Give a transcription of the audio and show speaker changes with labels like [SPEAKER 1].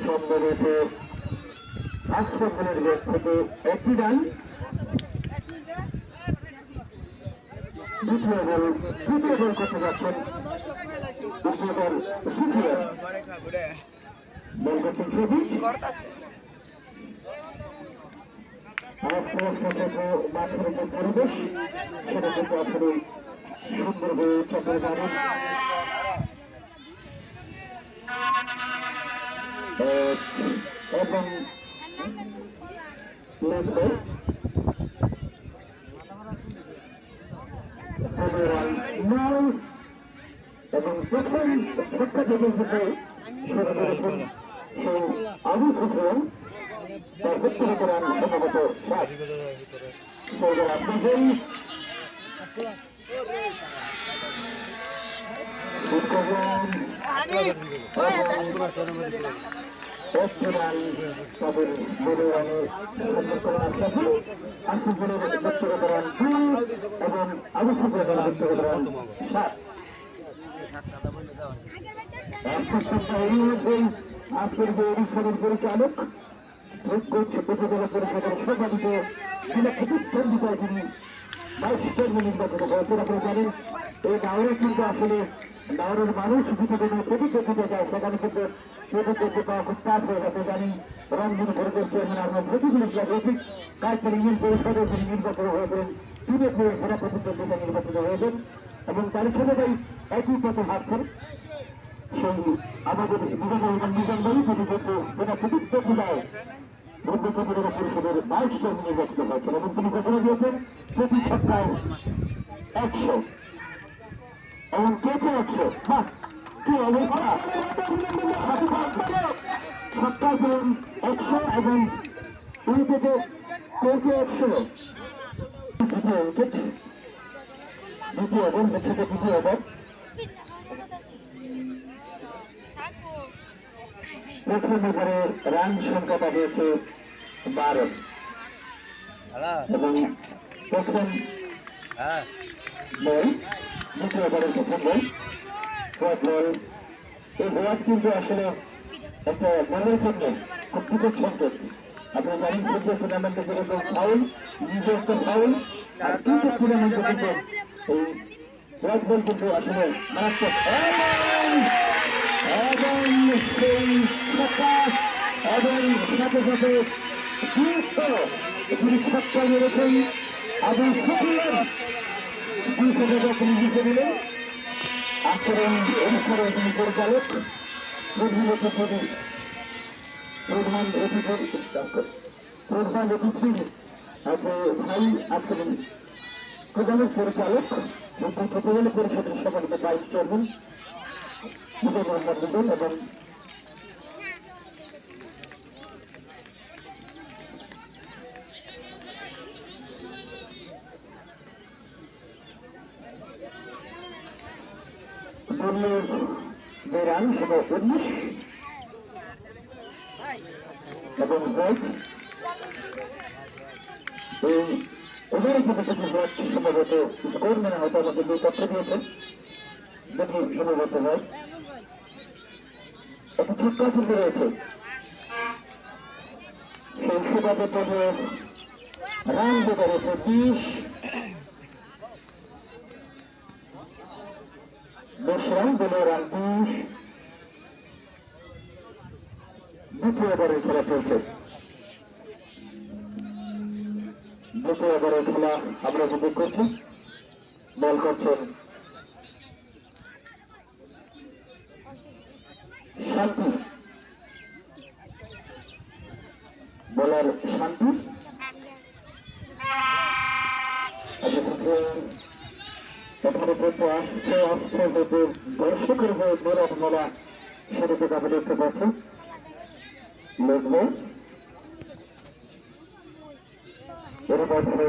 [SPEAKER 1] সম্ভবত 800 রানের ব্যাট থেকে একটি রান। দ্বিতীয় বল করতে যাচ্ছেন বল করছেন সবুজ। মাঠের যে পরিবেশ সেটা কিন্তু আসলে সুন্দর হয়ে চক্রের মানুষ এবং লাগবে এবং প্রথম ছক্কা থেকে শুরু করেছেন সেই আবু সুফিয়ান তার ব্যক্তিগত রান সম্ভবত 7। সৌদের আপনাদের তাদের বলে রানে আশিফুলের ব্যক্তিগত রান 2 এবং আবু সুফিয়ানের ব্যক্তিগত রান 7। আজকের যে অনুষ্ঠানের পরিচালক উপজেলা পরিষদের সম্মানিত জেলা প্রতিদ্বন্দ্বিতায় তিনি ভাইস চেয়ারম্যান নির্বাচিত হয়েছেন। আপনি জানেন এই নাওরে কিন্তু আসলে নাওরের মানুষ যেটা কোনো প্রতিদ্বন্দ্বিতা যায় সেখানে কিন্তু প্রতিদ্বন্দ্বী পাওয়া খুব টাফ হয়ে গেছে। জানি রংপুর বোর্ডের চেয়ারম্যান আপনার প্রতিগুলি অধিক কাজের ইউনিয়ন পরিষদের যিনি নির্বাচন হয়েছিলেন তিনি সেরা প্রতিদ্বন্দ্বিতা নির্বাচিত হয়েছেন এবং তার ছেলেরাই একই পথে হাঁটছেন। সেই আমাদের নিজাম বাড়ি প্রতিদ্বন্দ্বী যেটা প্রতিদ্বন্দ্বিতায় উপজেলা পরিষদের ভাইস চেয়ারম্যান নির্বাচিত হয়েছেন এবং তিনি ঘোষণা দিয়েছেন প্রতি ছক্কায় 100 এবং কেটে 100। কি অবস্থা! ছক্কায় ছিলেন 100 এবং উইকেটে কেটে 100। দ্বিতীয় উইকেট, দ্বিতীয় ওভার থেকে দ্বিতীয় ওভার। প্রথম ওভারে রান সংখ্যাটা হয়েছে 12 এবং প্রথম বল দ্বিতীয় ওভারের প্রথম বল হোয়াইট বল। এই হোয়াইট কিন্তু আসলে একটা মনের জন্য খুব বিপদ সংকেত। আপনি জানেন ফুটবল টুর্নামেন্টে যেরকম ফাউল নিজে একটা ফাউল আর ক্রিকেট টুর্নামেন্টে কিন্তু এই হোয়াইট বল কিন্তু আসলে মারাত্মক এবং সেই এবং সাথে সাথে তিনি ছক্কা মেরেছেন আবু সুফিয়ান 200 টাকা তিনি জিতে দিলেন। আচরণ অনুষ্ঠানের তিনি পরিচালক প্রধান অতিথি আছে ভাই আছেন প্রধানের পরিচালক উপজেলা পরিষদের সম্মানিত ভাইস চেয়ারম্যান এবং যে রান সেটা 19 এবং হোয়াইট এই ওভারের ক্ষেত্রে হোয়াইট সম্ভবত স্কোর ম্যান হয়তো আমাকে যে তথ্য দিয়েছেন দেখি সম্ভবত হোয়াইট একটা ছক্কা কিন্তু রয়েছে সেই সুবাদে পরে রান যেটা রয়েছে 10 রান বলে রান 20। দ্বিতীয় ওভারের খেলা চলছে। দ্বিতীয় ওভারের খেলা আমরা উপভোগ করছি। বল করছেন শান্তি, বলার শান্তি দর্শকের হয়ে মেলা মেলা সেটাকে আমরা দেখতে পাচ্ছি। লোক এর মধ্যে